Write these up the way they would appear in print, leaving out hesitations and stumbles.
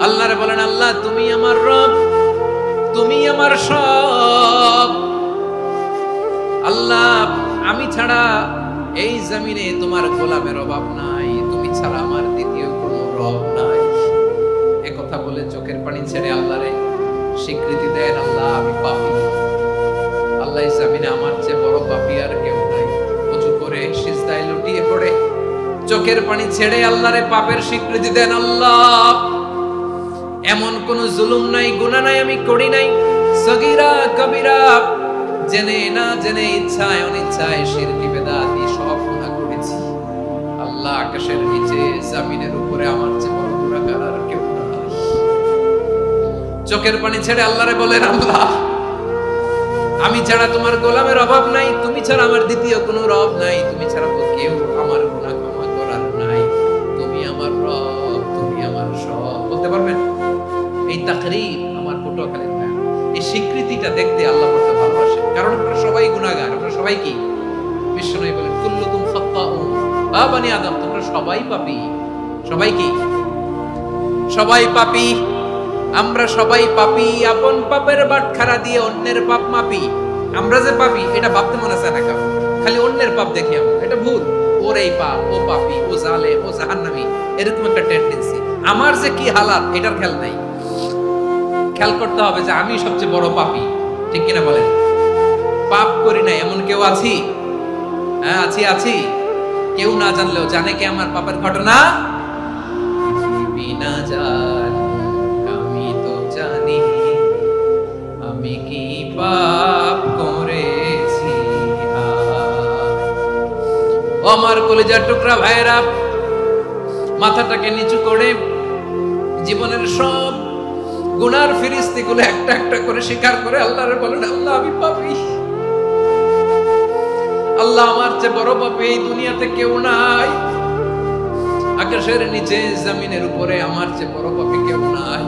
আল্লাহরে বলেন, আল্লাহ তুমি আমার রব, তুমি আমার সব। আল্লাহ আমি ছাড়া এই জমিনে তোমার গোলামের অভাব নাই, তুমি ছাড়া আমার দ্বিতীয় কোনো রব নাই। এ কথা বলে চোখের পানি ছেড়ে আল্লাহরে স্বীকৃতি দেন, আল্লাহ আমি পাপী। আল্লাহ এই জমিনে আমার চেয়ে বড় পাপী আর কেউ নাই। ওযু করে সিজদায় লুটিয়ে পড়ে চোখের পানি ছেড়ে আল্লাহরে পাপের স্বীকৃতি দেন, আল্লাহ এমন কোন জুলুম নাই, গুনাহ নাই আমি করি নাই, সগীরা কবিরা জেনে না জেনে, ইচ্ছায় অনিচ্ছায়, শিরকি বেদাতি সব গুনাহ করেছি। আল্লাহ আকাশের নিচে জমিনের উপরে আমার চেয়ে বড় গুনাহগার আর কেউ নাই। চোখের পানি ছেড়ে আল্লাহরে বলেন, আল্লাহ আমি ছাড়া তোমার গোলামের অভাব নাই, তুমি ছাড়া আমার দ্বিতীয় কোনো রব নাই, তুমি ছাড়া তো কেউ আমার গুনাহ ক্ষমা করার নাই, তুমি আমার রব, তুমি আমার সব। বলতে পারবেন? এই তাকরীর আমার পটুয়াখালীর ভাই, এই স্বীকৃতিটা দেখতে আল্লাহ বড় ভালোবাসেন, কারণ আমরা সবাই গুনাহগার। আমরা সবাই কি? বিশ্বনবী বলেন, কুল্লুকুম খাত্তাউন ওয়া বানি আদম, তোমরা সবাই পাপী। সবাই কি? সবাই পাপী। আমরা সবাই পাপী। আপন পাপের বাটখারা দিয়ে অন্যের পাপ মাপি। আমরা যে পাপী এটা ভাবতে মনে চায় না কারণ, খালি অন্যের পাপ দেখি আমরা, এটা ভুল। ওর এই পাপ, ও পাপী, ও জালে, ও জাহান্নামী, এরকম একটা টেন্ডেন্সি। আমার যে কি হালাত এটার খেয়াল নাই। খেয়াল করতে হবে যে আমি সবচেয়ে বড় পাপী, ঠিক কিনা বলেন? পাপ করি না এমন কেউ আছি? হ্যাঁ আছি, আছি। কেউ না জানলেও জানে কে আমার পাপের ঘটনা? বিনা জান আমি তো জানি আমি কি পাপ করেছি। ও আমার কলিজার টুকরা ভাইরা, মাথাটাকে নিচু করে জীবনের সব গুনার ফিরিস্তিগুলো একটা একটা করে স্বীকার করে আল্লাহরে বলেন, আল্লাহ আমি পাপী। আল্লাহ আমার চেয়ে বড় পাপী এই দুনিয়াতে কেউ নাই। আকাশের নিচে জমিনের উপরে আমার চেয়ে বড় পাপী কেউ নাই।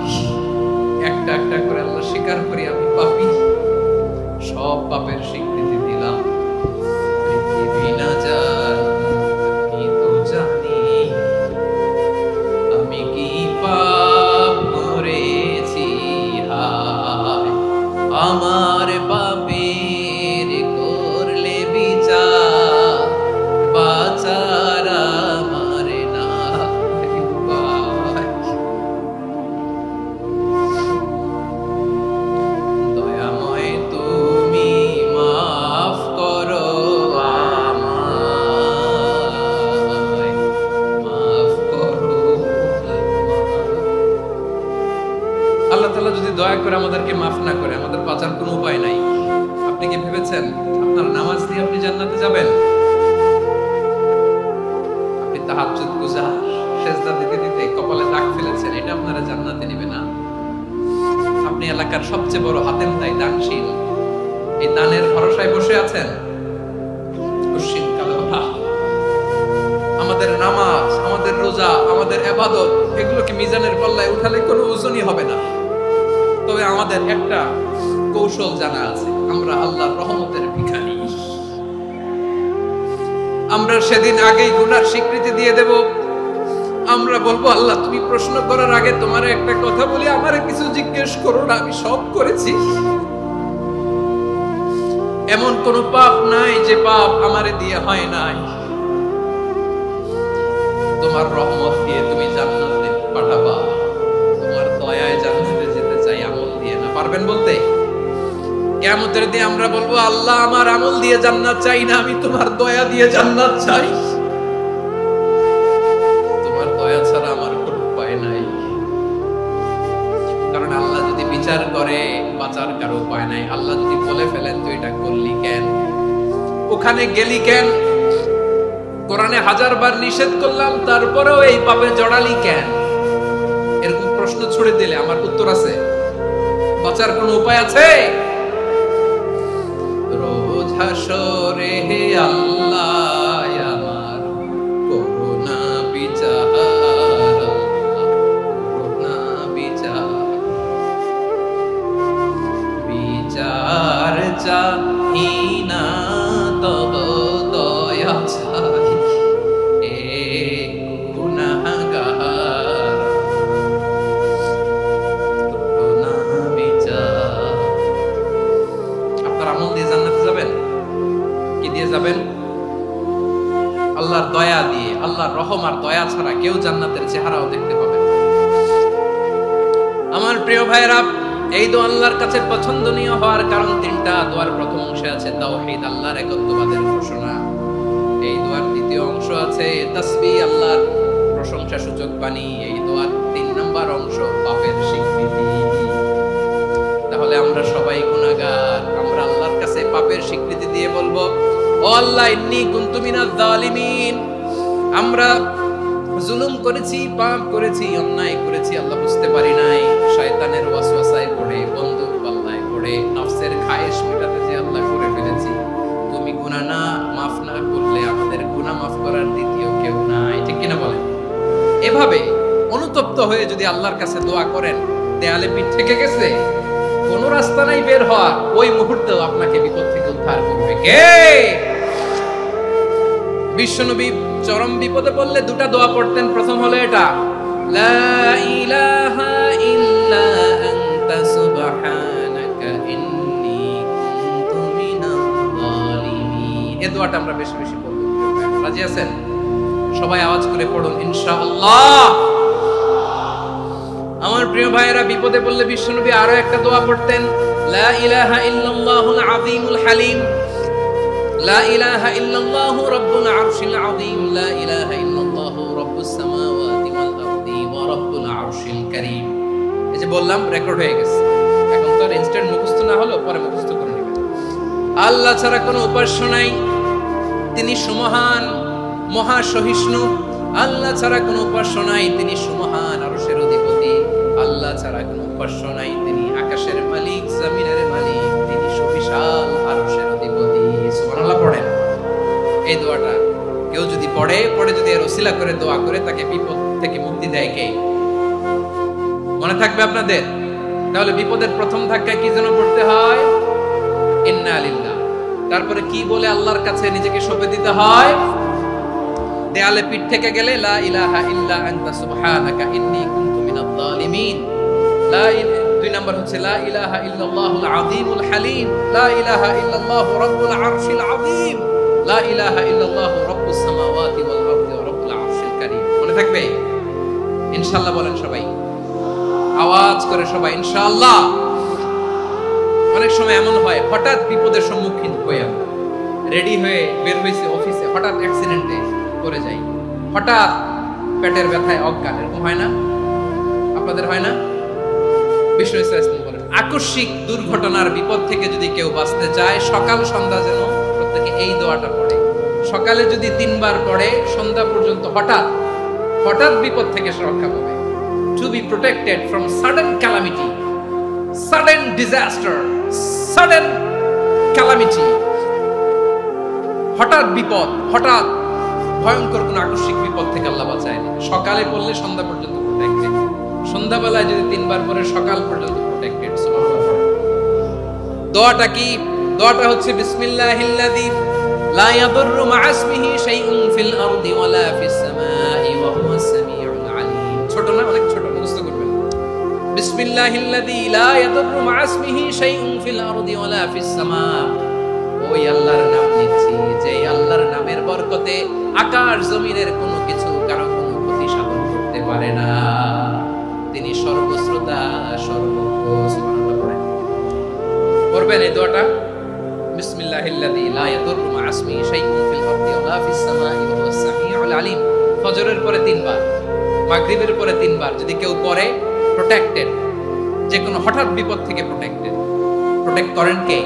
একটা একটা করে আল্লাহ স্বীকার করি আমি পাপী। সব পাপের স্বীকৃতি দিলাম। পৃথিবী না জানি তো জানি আমি কি পাপ করেছি। হায় আমার পাপের করলে বিচার, বাঁচার আমার নাই উপায়। দয়াময় তুমি মাফ করো আমায়, মাফ করো। আল্লাহ তাআলা যদি দয়া করে আমাদেরকে মাফ না করে, আমাদের বাঁচার কোনো উপায় নাই। আপনি কি ভেবেছেন আপনার নামাজ দিয়ে আপনি জান্নাতে যাবেন? আপনি তাহাজ্জুদ গুজার, সিজদা দিতে দিতে কপালে দাগ ফেলেছেন, এটা আপনারা জান্নাতে নেবে না। আপনি এলাকার সবচেয়ে বড় হাতেম তাই দানশীল, এই দানের ভরসায় বসে আছেন। খুশিন কালো আমাদের নামাজ, আমাদের রোজা, আমাদের ইবাদত, এগুলোকে মিজানের পাল্লায় উঠালে কোনো ওজনই হবে না। তবে আমাদের একটা কৌশল জানা আছে, আমরা আল্লাহর রহমতের ভিখারি। আমরা সেদিন আগেই গুনার স্বীকৃতি দিয়ে দেব। আমরা বলবো, আল্লাহ তুমি প্রশ্ন করার আগে তোমার একটা কথা বলি, আমারে কিছু জিজ্ঞেস করো না, আমি সব করেছি। এমন কোন পাপ নাই যে পাপ আমারে দিয়ে হয় নাই। তোমার রহমত দিয়ে তুমি জান্নাতে পাঠাবা, তোমার দয়ায় জান্নাতে যেতে চাই, আমল দিয়ে না। পারবেন বলতে? কিয়ামতের দিন আমরা বলবো, আল্লাহ আমার আমল দিয়ে জান্নাত চাই না, আমি তোমার দয়া দিয়ে জান্নাত চাই। তোমার দয়া ছাড়া আমার কোনো উপায় নাই। কারণ আল্লাহ যদি বিচার করে বাঁচার কারো উপায় নাই। আল্লাহ যদি বলে ফেলেন তুই এটা করলি কেন, ওখানে গেলি কেন, কোরআনে 1000 বার নিষেধ করলাম তারপরেও এই পাপে জড়ালি কেন, এরকম প্রশ্ন ছুড়ে দিলে আমার উত্তর আছে? বাঁচার কোনো উপায় আছে? রোজ হাসরে হে আল্লাহ আমার করুণা বিচার, করুণা বিচার, বিচার চাহি না তব দয়া চাই, এ গুনাহগার। রহম আর দয়া ছাড়া কেউ জান্নাতের চেহারাও দেখতে পাবে না। আমার প্রিয় ভাইরা, এই দোয়া আল্লাহর কাছে পছন্দনীয় হওয়ার কারণ তিনটা। দোয়ার প্রথম অংশে আছে তাওহীদ, আল্লাহর একত্ববাদের ঘোষণা। এই দোয়ার দ্বিতীয় অংশ আছে তাসবিহ, আল্লাহর প্রশংসা সূচক বাণী। এই দোয়ার 3 নম্বর অংশ পাপের স্বীকৃতি। তাহলে আমরা সবাই গুনাহগার, আমরা আল্লাহর কাছে পাপের স্বীকৃতি দিয়ে বলবো, ও আল্লাহ, ইন্নী কুনতু মিনাজ জালিমিন, আমরা জুলুম করেছি, পাপ করেছি, অন্যায় করেছি, আল্লাহ বুঝতে পারি নাই, শয়তানের ওয়াসওয়াসায় পড়ে, বন্ধুর পাল্লায় পড়ে, নফসের খায়েশ মেটাতে যে আল্লাহ করে ফেলেছি। তুমি গুনাহ না মাফ না করলে আমাদের গুনাহ মাফ করার দ্বিতীয় কেউ নাই, ঠিক কিনা বলেন? এভাবে অনুতপ্ত হয়ে যদি আল্লাহর কাছে দোয়া করেন, দেয়ালে পিঠ থেকে গেছে, কোন রাস্তা নাই বের হওয়ার, ওই মুহূর্তেও আপনাকে বিপদ থেকে উদ্ধার করবে কে? বিশ্বনবী চরম বিপদে পড়লে দুটা দোয়া পড়তেন। প্রথম হলো এটা, লা ইলাহা ইল্লা আনতা সুবহানাকা ইন্নী কুনতু মিনাজ জালিমিন। এই দোয়াটা আমরা বেশি বেশি পড়ব। রাজি আছেন? সবাই আওয়াজ করে পড়ুন ইনশাআল্লাহ। আমার প্রিয় ভাইয়েরা, বিপদে পড়লে বিশ্বনবী আরো একটা দোয়া পড়তেন, লা ইলাহা ইল্লাল্লাহুল আযীমুল হালিম, লা ইলাহা ইল্লাল্লাহু রাব্বুল আরশিল আযীম, লা ইলাহা ইল্লাল্লাহু রাব্বুস সামাওয়াতি ওয়াল আরদি ওয়া রাব্বুল আরশিল কারীম। এই যে বললাম, রেকর্ড হয়ে গেছে। এখন তো আর ইনস্ট্যান্ট মুখস্থ না হলো, পরে মুখস্থ করে নেবেন। আল্লাহ ছাড়া কোনো উপাস্য নাই, তিনি সুমহান, মহা সহিষ্ণু। আল্লাহ ছাড়া কোনো উপাস্য নাই, তিনি সুমহান, আরশের অধিপতি। আল্লাহ ছাড়া কোনো উপাস্য নাই, তিনি আকাশের মালিক, জমিনের মালিক, তিনি সুবিশাল, আরশের অধিপতি। সুবহানাল্লাহ পড়েন। এই দোয়াটা কেউ যদি পড়ে যদি এর ওসিলা করে দোয়া করে, তাকে বিপদ থেকে মুক্তি দেয় কে? মনে থাকবে আপনাদের? তাহলে বিপদের প্রথম ধাক্কায় কি যেন পড়তে হয়? ইন্না লিল্লাহ। তারপরে কি বলে আল্লাহর কাছে নিজেকে সঁপে দিতে হয়? দেয়ালে পিঠ থেকে গেলে লা ইলাহা ইল্লা আনতা সুবহানাকা ইন্নী কুনতু মিনাজ জালিমিন। দুই নাম্বার হচ্ছে লা ইলাহা ইল্লাল্লাহুল আযীমুল হালিম, লা ইলাহা ইল্লাল্লাহু রাব্বুল আরশিল আযীম, লা ইলাহা ইল্লাল্লাহু রাব্বুস সামাওয়াতি ওয়াল আরদি ওয়া রাব্বুল আরশিল কারীম। মনে থাকবে? ইনশাআল্লাহ বলেন সবাই, আওয়াজ করে সবাই ইনশাআল্লাহ। অনেক সময় এমন হয়, হঠাৎ বিপদের সম্মুখীন হয়ে আমরা রেডি হয়ে বের হইছে অফিসে, হঠাৎ অ্যাক্সিডেন্টে করে যাই, হঠাৎ পেটের ব্যথায় অজ্ঞান, এরকম হয় না? আপনাদের হয় না? বিষ্ণু ইসলাম বলেন, আকস্মিক দুর্ঘটনার বিপদ থেকে যদি কেউ বাঁচতে চায়, সকাল সন্ধ্যা যেন প্রত্যেকে এই দোয়াটা পড়ে। সকালে যদি 3 বার পড়ে, সন্ধ্যা পর্যন্ত হঠাৎ হঠাৎ বিপদ থেকে রক্ষা পাবে। To be protected from sudden calamity, sudden disaster, sudden calamity. হঠাৎ বিপদ, হঠাৎ ভয়ঙ্কর কোন আকস্মিক বিপদ থেকে আল্লাহ বাঁচায়। সকালে পড়লে সন্ধ্যা পর্যন্ত প্রোটেক্টেড, সন্ধ্যাবেলায় যদি 3 বার পরে সকাল পর্যন্ত প্রোটেক্টেড। সুবহানাল্লাহ। দোয়াটা কি? দোয়াটা হচ্ছে বিসমিল্লাহিল্লাযী লা ইয়াদুররু মা ইসমিহি শাইউন ফিল আরদি ওয়ালা ফিস সামাই ওয়া হুয়াস সামিউল আলীম। ছোট না? অনেক ছোট, মুখস্থ করবেন। বিসমিল্লাহিল্লাযী লা ইয়াদুররু মা ইসমিহি শাইউন ফিল আরদি ওয়ালা ফিস সামা। ওই আল্লাহর নাম নিচ্ছি যে আল্লাহর নামের বরকতে আকাশ জমিনের কোনো কিছু কারো কোনো ক্ষতি সাধন করতে পারে না। তিনি সর্বশ্রোতা, সর্বজ্ঞ। সুবহানাল্লাহ পড়েন। পড়বেন এই দোয়াটা, বিসমিল্লাহিল্লাযী লা ইয়াদুররু মা ইসমিহি শাইউন ফিল আরদি ওয়ালা ফিস সামাই ওয়া হুয়াস সামিউল আলীম। ফজরের পরে 3 বার, মাগরিবের পরে 3 বার যদি কেউ পড়ে, প্রোটেক্টেড, যে কোনো হঠাৎ বিপদ থেকে প্রোটেক্টেড। প্রোটেক্ট করেন কে?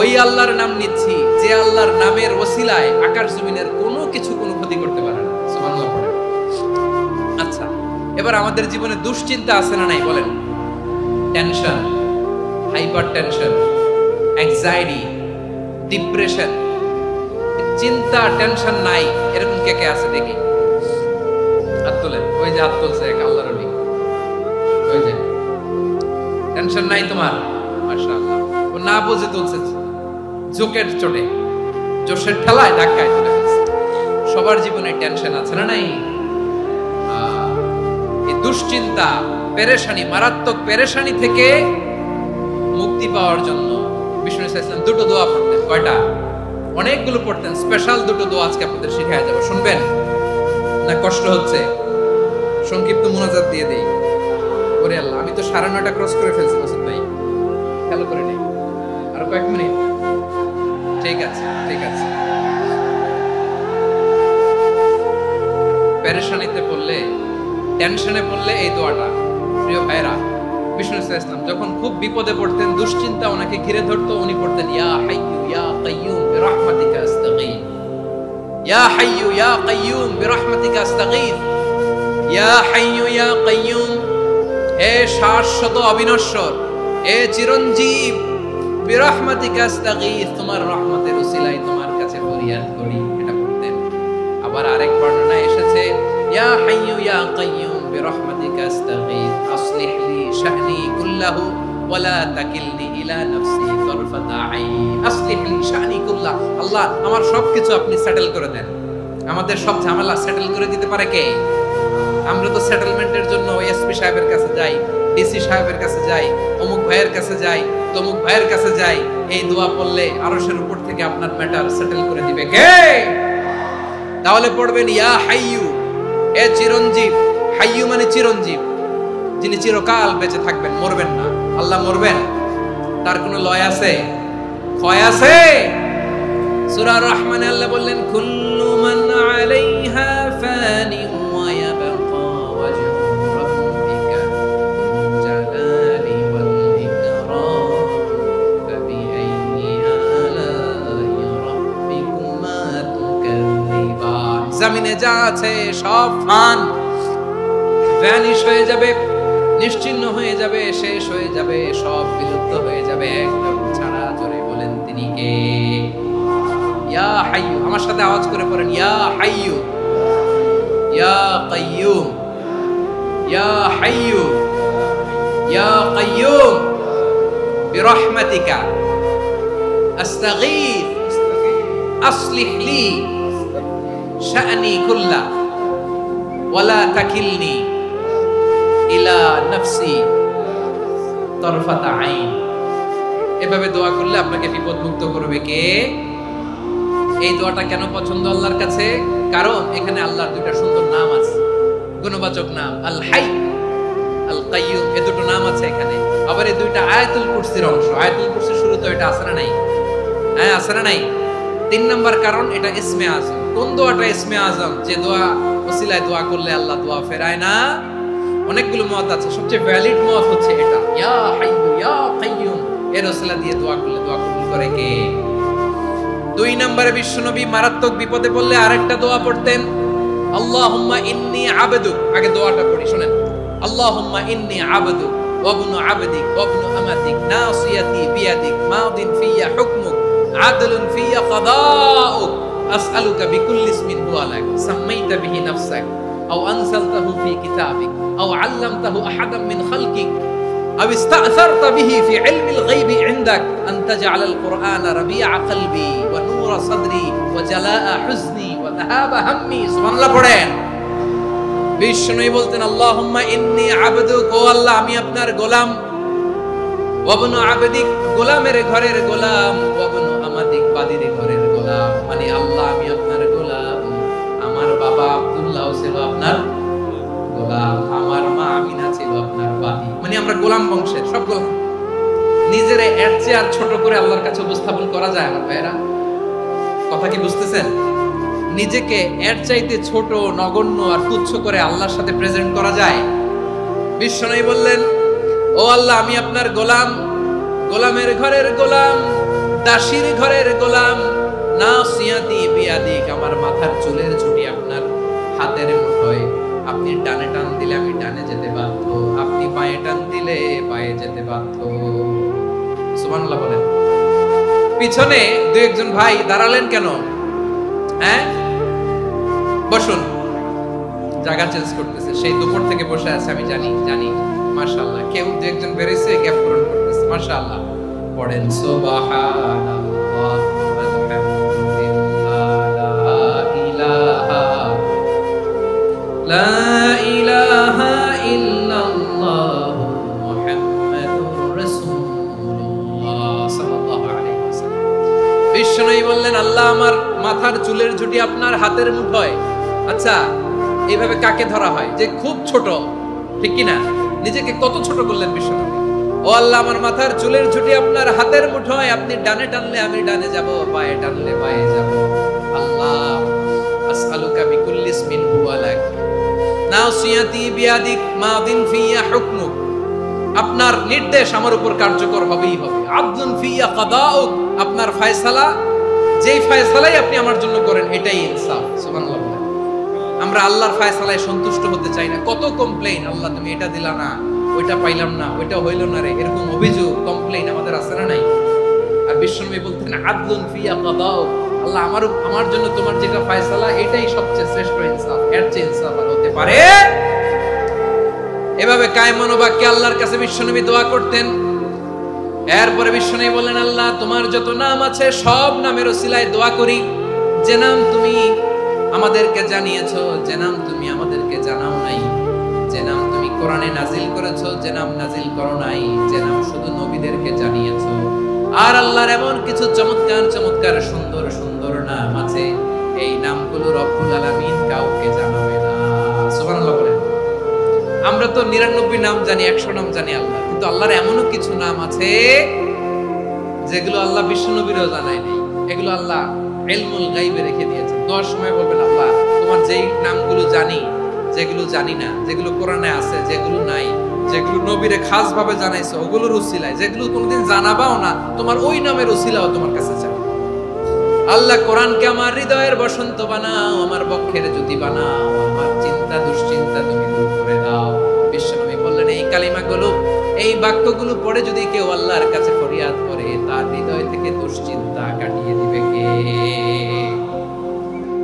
ওই আল্লাহর নাম নিচ্ছি যে আল্লাহর নামের ওসিলায় আকাশ জমিনের কোনো কিছু কোনো ক্ষতি করতে পারে না। সুবহানাল্লাহ পড়েন। আচ্ছা, এবার আমাদের জীবনে দুশ্চিন্তা আছে না নাই বলেন? Tension, hyper tension, anxiety, depression, চিন্তা, টেনশন নাই, এরকম কে কে আছে দেখি? হাত তোলেন। ওই যে হাত তুলছে এক আল্লাহর নবী, ওই যে টেনশন নাই তোমার, মাশাআল্লাহ। ও না বুঝে তুলছে, জোকের চোটে, জোশের ঠেলায় ধাক্কায় তুলে ফেলছে। সবার জীবনে টেনশন আছে না নাই? এই দুশ্চিন্তা, পেরেশানি, মারাত্মক পেরেশানি থেকে মুক্তি পাওয়ার জন্য বিষ্ণু ইসলাম 2টো দোয়া পড়তেন। কয়টা? অনেকগুলো পড়তেন। স্পেশাল 2টো দোয়া আজকে আপনাদের শিখায় যাবো, শুনবেন? না কষ্ট হচ্ছে? সংক্ষিপ্ত মুনাজাত দিয়ে দেই। ওরে আল্লাহ, আমি তো 9:30 ক্রস করে ফেলছি মাসুদ ভাই, খেয়াল করে নেই। আর কয়েক মিনিট। ঠিক আছে, ঠিক আছে। পেরেশানিতে পড়লে, টেনশনে পড়লে এই দোয়াটা, প্রিয় ভাইরা, বিষ্ণু ইসলাম যখন খুব বিপদে পড়তেন, দুশ্চিন্তা ওনাকে ঘিরে ধরতো, উনি পড়তেন ইয়া হাইয়ু ইয়া কাইয়ুম বিরহমাতিকা আস্তাগীথ, ইয়া হাইয়ু ইয়া কাইয়ুম বিরহমাতিকা আস্তাগীথ, ইয়া হাইয়ু ইয়া কাইয়ুম, হে শাশ্বত অবিনশ্বর, হে চিরঞ্জীব, বিরহমাতিকা আস্তাগীথ, তোমার রহমতের উসিলায় তোমার কাছে ফরিয়াদ করি, এটা পড়তেন। আবার আরেক বর্ণনায় এসেছে ইয়া হাইয়ু ইয়া কাইয়ুম বিরহমাতিকা আস্তাগীথ আসলিহ লি শা'নি কুল্লাহু ওয়া লা তাকিলনি ইলা নাফসি তারফাতা আইন, আসলিহ লি শা'নি কুল্লাহ, আল্লাহ আমার সবকিছু আপনি সেটেল করে দেন। আমাদের সব ঝামেলা সেটেল করে দিতে পারে কে? আমরা তো সেটেলমেন্টের জন্য এসপি সাহেবের কাছে যাই, ডিসি সাহেবের কাছে যাই, অমুক ভাইয়ের কাছে যাই, তমুক ভাইয়ের কাছে যাই। এই দোয়া পড়লে আরশের উপর থেকে আপনার ম্যাটার সেটেল করে দিবে কে? তাহলে পড়বেন ইয়া হাইয়ু, এ চিরঞ্জীব। হাইয়ু মানে চিরঞ্জীব, যিনি চিরকাল বেঁচে থাকবেন, মরবেন না। আল্লাহ মরবেন? তার কোনো লয় আছে? ক্ষয় আছে? সূরা রহমানে আল্লাহ বললেন কুল্লু মান আলাইহা ফানি ওয়া ইয়াবকা ওয়াজহু রাব্বিকা যুল জালালি ওয়াল ইকরাম ফাবিআইয়ি আলাই রাব্বিকুমা তুকাযযিবান। জমিনে যা আছে সব ফান, ভ্যানিশ হয়ে যাবে, নিশ্চিহ্ন হয়ে যাবে, শেষ হয়ে যাবে, সব বিলুপ্ত হয়ে যাবে, একদম ছাড়া। জোরে বলেন তিনি কে? ইয়া হাইয়ু, আমার সাথে আওয়াজ করে পড়েন ইয়া হাইয়ু ইয়া কাইয়ুম, ইয়া হাইয়ু ইয়া কাইয়ুম বিরহমাতিকা আস্তাগীথ আসলিহ লি শা'নি কুল্লা ওয়া লা তাকিলনি ইলা নাফসি তারফাতা আইন। এভাবে দোয়া করলে আপনাকে বিপদ মুক্ত করবে কে? এই দোয়াটা কেন পছন্দ আল্লাহর কাছে? কারণ এখানে আল্লাহর দুইটা সুন্দর নাম আছে, গুণবাচক নাম, আল হাই, আল কাইয়ুম, এই দুটো নাম আছে এখানে। আবার এই দুইটা আয়াতুল কুরসির অংশ। আয়াতুল কুরসির শুরুতে এটা আছে না নাই? হ্যাঁ, আছে না নাই? 3 নাম্বার কারণ, এটা ইসমে আজম। কোন দোয়াটা ইসমে আজম? যে দোয়া ওসিলায় দোয়া করলে আল্লাহ দোয়া ফেরায় না। অনেকগুলো মত আছে, সবচেয়ে ভ্যালিড মত হচ্ছে এটা, ইয়া হাইয়ু ইয়া কাইয়ুম, এর ওসিলা দিয়ে দোয়া করলে দোয়া কবুল করে কে? 2 নম্বরে বিশ্বনবী মারাত্মক বিপদে পড়লে আরেকটা দোয়া পড়তেন, আল্লাহুম্মা ইন্নী আবদুক। আগে দোয়াটা পড়ি, শুনেন। আল্লাহুম্মা ইন্নী আবদুক ওয়া ইবনু আবদিক ওয়া ইবনু আমাতিক নাসিয়াতি বিয়াদিক মাদিন ফিয়া হুকমুক আদলুন ফিয়া কাদাউক আসআলুকা বিকুল্লি ইসমিন হুয়া লাক সাম্মাইতা বিহি নাফসাক আও আনজালতাহু ফি কিতাবিক আও আল্লামতাহু আহাদাম মিন খালকিক أو استأثرت به في علم الغيب عندك أن تجعل القرآن ربيع قلبي ونور صدري وجلاء حزني وذهاب همي। سبحان الله পড়েন। বিষ্ণুই বলতেন আল্লাহুম্মা ইন্নী আবদুক, ও আল্লাহ আমি আপনার গোলাম, ওয়া ইবনু আবদিক, গোলামের ঘরের গোলাম, ওয়া ইবনু আমাতিক, বাদীর ঘরের গোলাম। মানে আল্লাহ আমি আপনার গোলাম, আমার বাবা আব্দুল্লাহ ছিল আপনার গোলাম, আমার মা আমিনা ছিল আপনার বাদী। মানে আমরা গোলাম বংশের, সব গোলাম। নিজের এর চেয়ে আর ছোট করে আল্লাহর কাছে উপস্থাপন করা যায় আমার ভাইরা? কথা কি বুঝতেছেন? নিজেকে এর চাইতে ছোট, নগণ্য আর তুচ্ছ করে আল্লাহর সাথে প্রেজেন্ট করা যায়? বিশ্বনবী বললেন, ও আল্লাহ আমি আপনার গোলাম, গোলামের ঘরের গোলাম, দাসীর ঘরের গোলাম, নাসিয়াতি বিয়াদিক, আমার মাথার চুলের ঝুঁটি আপনার হাতের মুঠোয়। আপনি ডানে টান দিলে আমি ডানে যেতে বাধ্য, আপনি বাঁয়ে টান দিলে বাঁয়ে যেতে বাধ্য। সুবহানাল্লাহ বলেন। পিছনে 2-1 ভাই দাঁড়ালেন কেন? হ্যাঁ, বসুন। জায়গা চেঞ্জ করতেছে, সেই দুপুর থেকে বসে আছে, আমি জানি জানি। মাশাআল্লাহ, কেউ 2-1 বেরিয়েছে, গ্যাপ পূরণ করতেছে। মাশাআল্লাহ। পড়েন সুবহানাল্লাহ লা ইলাহা ইল্লাল্লাহ মুহাম্মাদুর রাসূলুল্লাহ সাল্লাল্লাহু আলাইহি ওয়াসাল্লাম। বিশ্বনবী বললেন, আল্লাহ আমার মাথার চুলের ঝুঁটি আপনার হাতের মুঠোয়। আচ্ছা, এইভাবে কাকে ধরা হয় যে খুব ছোট, ঠিক কি না? নিজেকে কত ছোট করলেন বিশ্বনবী। ও আল্লাহ, আমার মাথার চুলের ঝুঁটি আপনার হাতের মুঠোয়, আপনি ডানে টানলে আমি ডানে যাব, বায়ে টানলে বায়ে যাব। আল্লাহ, আসআলুকা বিকুল্লি ইসমিন হুয়া লাক নাসিয়াতি বিয়াদিক মাদিন ফিয়া হুকমুক, আপনার নির্দেশ আমার উপর কার্যকর হবেই হবে। আদলুন ফিয়া কাদাউক, আপনার ফয়সালা, যেই ফয়সালাই আপনি আমার জন্য করেন এটাই ইনসাফ। সুবহানাল্লাহ। আমরা আল্লাহর ফয়সালায় সন্তুষ্ট হতে চাই না। কত কমপ্লেইন, আল্লাহ তুমি এটা দিলা না, ওইটা পাইলাম না, ওইটা হইল না রে, এরকম অভিযোগ কমপ্লেইন আমাদের আছে না নাই? আর বিশ্বনবী বলতেন আদলুন ফিয়া কাদাউক, আল্লাহ আমার জন্য তোমার যেটা ফয়সালা এটাই সবচেয়ে শ্রেষ্ঠ ইনসাফ, এর চেয়ে ইনসাফ আর হতে পারে? এভাবে কায়মান বাক্যে আল্লাহর কাছে বিশ্বনবী দোয়া করতেন। এরপরে বিশ্বনবী বললেন, আল্লাহ তোমার যত নাম আছে সব নামের ওসিলায় দোয়া করি, যে নাম তুমি আমাদেরকে জানিয়েছো, যে নাম তুমি আমাদেরকে জানাও নাই, যে নাম তুমি কোরআনে নাজিল করেছো, যে নাম নাজিল করো নাই, যে নাম শুধু নবীদেরকে জানিয়েছো। আর আল্লাহর এমন কিছু চমৎকার চমৎকার সুন্দর সুন্দর নাম আছে, এই নামগুলো রব্বুল আলামিন কাউকে জানাবে না। সুবহানাল্লাহ বলেন। আমরা তো 99 নাম জানি, 100 নাম জানি আল্লাহ, কিন্তু আল্লাহর এমনও কিছু নাম আছে যেগুলো আল্লাহ বিশ্বনবীরও জানায় নাই। এগুলো আল্লাহ ইলমুল গায়বে রেখে দিয়েছেন। দোয়ার সময় বলবেন, আল্লাহ তোমার যেই নামগুলো জানি, যেগুলো জানি না, যেগুলো কোরআনে আছে, যেগুলো নাই, যেগুলো নবীরে খাস ভাবে জানাইছো ওগুলোর উসিলায়, যেগুলো কোনোদিন জানাবাও না, তোমার ওই নামের উসিলাও তোমার কাছে চাই। আল্লাহ কোরআনকে আমার হৃদয়ের বসন্ত বানাও, আমার বক্ষের জ্যোতি বানাও, আমার চিন্তা দুশ্চিন্তা তুমি দূর করে দাও। বিশ্বনবী বললেন, এই কালিমাগুলো, এই বাক্যগুলো পড়ে যদি কেউ আল্লাহর কাছে ফরিয়াদ করে, তার হৃদয় থেকে দুশ্চিন্তা কাটিয়ে দিবে কে?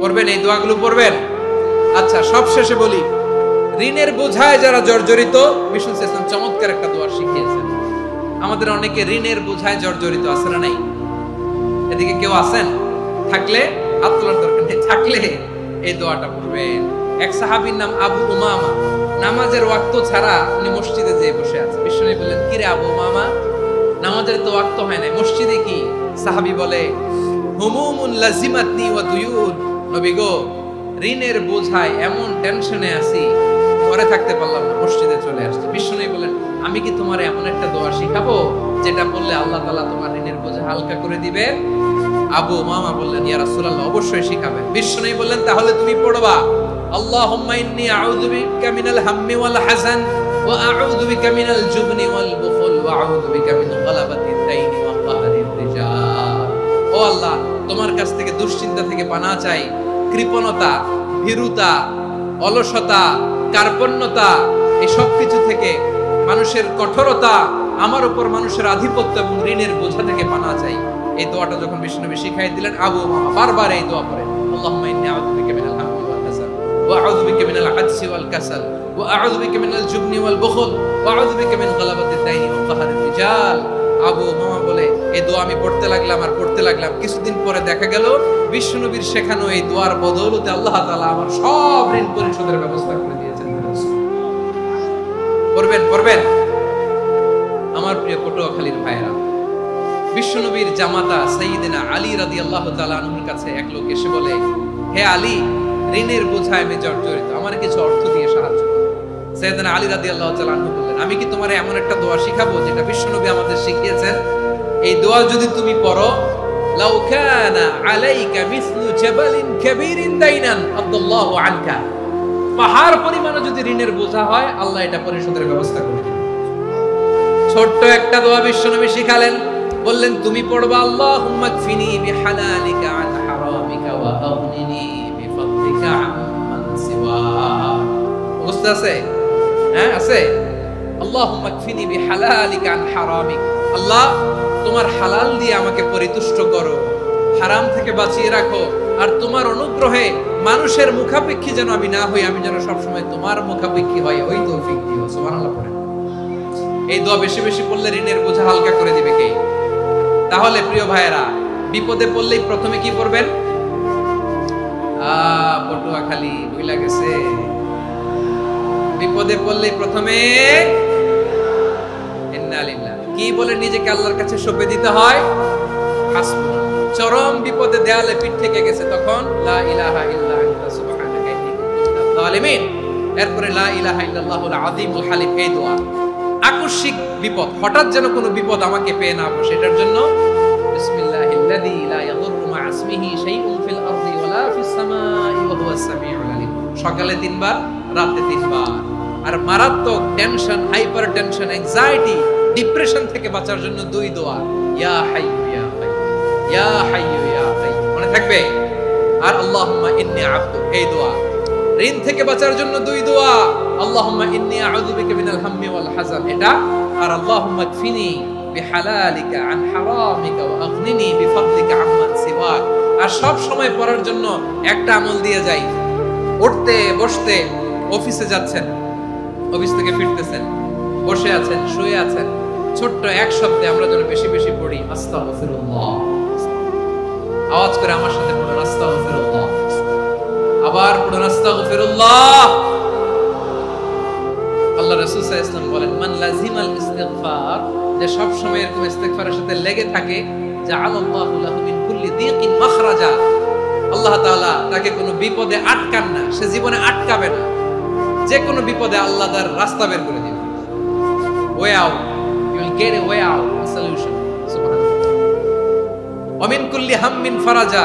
পড়বেন, এই দোয়াগুলো পড়বেন। আচ্ছা, সব শেষে বলি, ঋণের বোঝায় যারা জর্জরিত, বিষ্ণু ইসলাম চমৎকার একটা দোয়া শিখিয়েছেন। আমাদের অনেকে ঋণের বোঝায় জর্জরিত আছে না নাই? এদিকে কেউ আছেন? থাকলে হাত তোলার দরকার নেই, থাকলে এই দোয়াটা পড়বেন। এক সাহাবীর নাম আবু উমামা, নামাজের ওয়াক্ত ছাড়া উনি মসজিদে যেয়ে বসে আছে। বিশ্বনবী বললেন, কি রে আবু উমামা, নামাজের তো ওয়াক্ত হয় না, মসজিদে কি? সাহাবী বলে, হুমুমুন লাজিমাতনি ওয়া দুয়ুন, নবী গো, ঋণের বোঝায় এমন টেনশনে আছি, ঘরে থাকতে পারলাম না, মসজিদে চলে আসছে। বিশ্বনবী বলেন, আমি কি তোমার এমন একটা দোয়া শিখাবো যেটা বললে আল্লাহ তাআলা তোমার ঋণের বোঝা হালকা করে দিবে? আবু উমামা বললেন, ইয়া রাসূলুল্লাহ, অবশ্যই শিখাবেন। বিশ্বনবী বললেন, তাহলে তুমি পড়বা, আল্লাহুম্মা ইন্নী আউযু বিকা মিনাল হাম্মি ওয়াল হাযান ওয়া আউযু বিকা মিনাল জুবনি ওয়াল বুখল ওয়া আউযু বিকা মিন গালাবাতিদ দাইনি ওয়া কাহরির রিজাল। ও আল্লাহ, তোমার কাছ থেকে দুশ্চিন্তা থেকে পানাহ চাই, কৃপণতা, ভীরুতা, অলসতা, কার্পণ্যতা, এই সব কিছু থেকে, মানুষের কঠোরতা, আমার উপর মানুষের আধিপত্য এবং ঋণের বোঝা থেকে পানাহ চাই। এই দোয়াটা যখন বিশ্বনবী শিখাই দিলেন, আবু উমামা বারবার এই দোয়া পড়েন, আল্লাহুম্মা ইন্নী আউযু বিকা মিনাল হাম্মি ওয়াল হাযান ওয়া আউযু বিকা মিনাল আজসি ওয়াল কাসাল ওয়া আউযু বিকা মিনাল জুবনি ওয়াল বুখল ওয়া আউযু বিকা মিন গালাবাতিদ দাইনি ওয়া কাহরির রিজাল। আবু উমামা বলে, এই দোয়া আমি পড়তে লাগলাম আর পড়তে লাগলাম, কিছুদিন পরে দেখা গেল বিশ্বনবীর শেখানো এই দোয়ার বদৌলতে আল্লাহ তাআলা আমার সব ঋণ পরিশোধের ব্যবস্থা করে দিয়েছেন। পড়বেন, পড়বেন। আমার প্রিয় পটুয়াখালীর ভাইয়েরা, বিশ্বনবীর জামাতা সাইয়্যিদিনা আলী রাদিয়াল্লাহু তাআলা আনহুর কাছে এক লোক এসে বলে, হে আলী, ঋণের বোঝায় আমি জর্জরিত, আমার কিছু অর্থ দিয়ে সাহায্য করো। সাইয়্যিদিনা আলী রাদিয়াল্লাহু তাআলা আনহু বললেন, আমি কি তোমারে এমন একটা দোয়া শিখাবো যেটা বিশ্বনবী আমাদের শিখিয়েছেন? এই দোয়া যদি তুমি পড়ো, লাউ কানা আলাইকা মিসলু জাবালিন কাবীরিন দাইনান আল্লাহু আনকা, পাহাড় পরিমাণে যদি ঋণের বোঝা হয়, আল্লাহ এটা পরিশোধের ব্যবস্থা করে দিবেন। ছোট্ট একটা দোয়া বিশ্বনবী শিখালেন, বললেন, তুমি পড়বা, আল্লাহুম্মা কফিনি বিহালালিকা আন হারামিকা ওয়া আগনিনি বিফadlika আম্মান সিওয়াক। বুঝতে আছে? হ্যাঁ, আছে। আল্লাহুম্মা কফিনি বিহালালিকা আন হারামিক, আল্লাহ তোমার হালাল দিয়ে আমাকে পরিতুষ্ট করো, হারাম থেকে বাঁচিয়ে রাখো, আর তোমার অনুগ্রহে মানুষের মুখাপেক্ষী যেন আমি না হই, আমি যেন সবসময় তোমার মুখাপেক্ষী হই, ওই তৌফিক দিও। সুবহানাল্লাহ পড়েন। এই দোয়া বেশি বেশি পড়লে ঋণের বোঝা হালকা করে দিবে কে? তাহলে প্রিয় ভাইয়েরা, বিপদে পড়লেই প্রথমে কি করবেন? পটুয়াখালী ভুইলা গেছে, বিপদে পড়লেই প্রথমে ইন্না লিল্লাহ কি বলে নিজেকে আল্লাহর কাছে সঁপে দিতে হয়? হাসবুনা। চরম বিপদে দেয়ালে পিঠ থেকে গেছে, তখন লা ইলাহা ইল্লা আনতা সুবহানাকা ইন্নী কুনতু মিনাজ যালিমিন। এরপরে লা ইলাহা ইল্লাল্লাহুল আযীমুল হালিম, এই দোয়া। আকস্মিক বিপদ, হঠাৎ যেন কোনো বিপদ আমাকে পেয়ে না বসে, এটার জন্য বিসমিল্লাহিল্লাযী লা ইয়াদুররু মা ইসমিহি শাইউন ফিল আরদি ওয়ালা ফিস সামাই ওয়া হুয়াস সামিউল আলীম। সকালে 3 বার, রাতে 3 বার। আর মারাত্মক tension, hyper tension, anxiety, depression থেকে বাঁচার জন্য 2 দোয়া, ইয়া হাইয়্যু ইয়া কাইয়্যুম, ইয়া হাইয়্যু ইয়া কাইয়্যুম, মনে থাকবে। আর আল্লাহুম্মা ইন্নী আবদু, এই দোয়া। ঋণ থেকে বাঁচার জন্য 2 দোয়া, আল্লাহুম্মা ইন্নী আউযু বিকা মিনাল হাম্মি ওয়াল হাযান, এটা। আর আল্লাহুম্মা কফিনি বিহালালিকা আন হারামিকা ওয়া আগনিনি বিফাদলিকা আম্মান সিওয়াক। আর সব সময় পড়ার জন্য একটা আমল দিয়ে যাই, উঠতে বসতে, অফিসে যাচ্ছেন, অফিস থেকে ফিরতেছেন, বসে আছেন, শুয়ে আছেন, ছোট্ট এক শব্দে আমরা যেন বেশি বেশি পড়ি আস্তাগফিরুল্লাহ। আওয়াজ করে আমার সাথে পড়ুন আস্তাগফিরুল্লাহ, আবার পড়ুন আস্তাগফিরুল্লাহ। আল্লাহ রাসূল সাল্লাল্লাহু আলাইহি ওয়াসাল্লাম বলেন, মান লাজিমাল ইস্তিগফার, যে সব সময় এরকম ইস্তিগফারের সাথে লেগে থাকে, জাআলাল্লাহু লাহু মিন কুল্লি দীকিন মাখরাজা, আল্লাহ তাআলা তাকে কোনো বিপদে আটকান না, সে জীবনে আটকাবে না। যে কোনো বিপদে আল্লাহ তার রাস্তা বের করে দিবেন, way out, you will get a way out, solution. সুবহানাল্লাহ। ওয়া মিন কুল্লি হাম্মিন ফারাজা,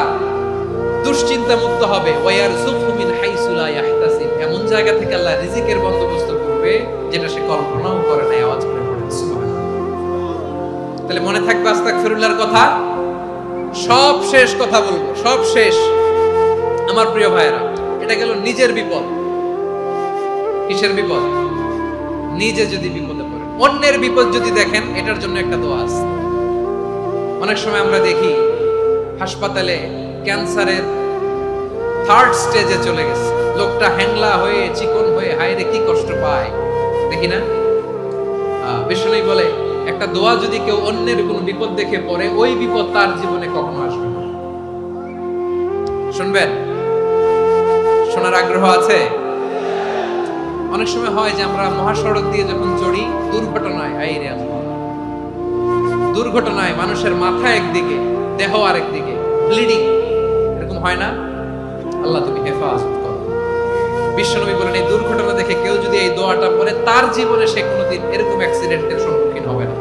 দুশ্চিন্তা মুক্ত হবে। ওয়া ইয়ারযুকহু মিন হাইসু লা ইয়াহতাসিব, এমন জায়গা থেকে আল্লাহ রিজিকের বন্দোবস্ত করবে যেটা সে কল্পনাও করে নাই। আওয়াজ করে পড়েন সুবহানাল্লাহ। তাহলে মনে থাকবে আস্তাগফিরুল্লাহর কথা। সব শেষ কথা বলবো, সব শেষ আমার প্রিয় ভাইয়েরা। এটা গেল নিজের বিপদ। কিসের বিপদ? নিজে যদি বিপদে পড়েন। অন্যের বিপদ যদি দেখেন, এটার জন্য একটা দোয়া আছে। অনেক সময় আমরা দেখি হাসপাতালে ক্যান্সারের 3rd স্টেজে চলে গেছে, লোকটা হ্যাংলা হয়ে, চিকন হয়ে, হায়রে কি কষ্ট পায়, দেখি না? বিষ্ণু বলে, একটা দোয়া যদি কেউ অন্যের কোনো বিপদ দেখে পড়ে, ওই বিপদ তার জীবনে কখনো আসবে না। শুনবেন? শোনার আগ্রহ আছে? অনেক সময় হয় যে আমরা মহাসড়ক দিয়ে যখন চড়ি, দুর্ঘটনায়, আইরে আল্লাহ, দুর্ঘটনায় মানুষের মাথা একদিকে, দেহ আরেকদিকে, ব্লিডিং, এরকম হয় না? আল্লাহ তুমি হেফাজত করো। বিশ্বনবী বলেন, এই দুর্ঘটনা দেখে কেউ যদি এই দোয়াটা পড়ে, তার জীবনে সে কোনোদিন এরকম অ্যাক্সিডেন্টের সম্মুখীন হবে না।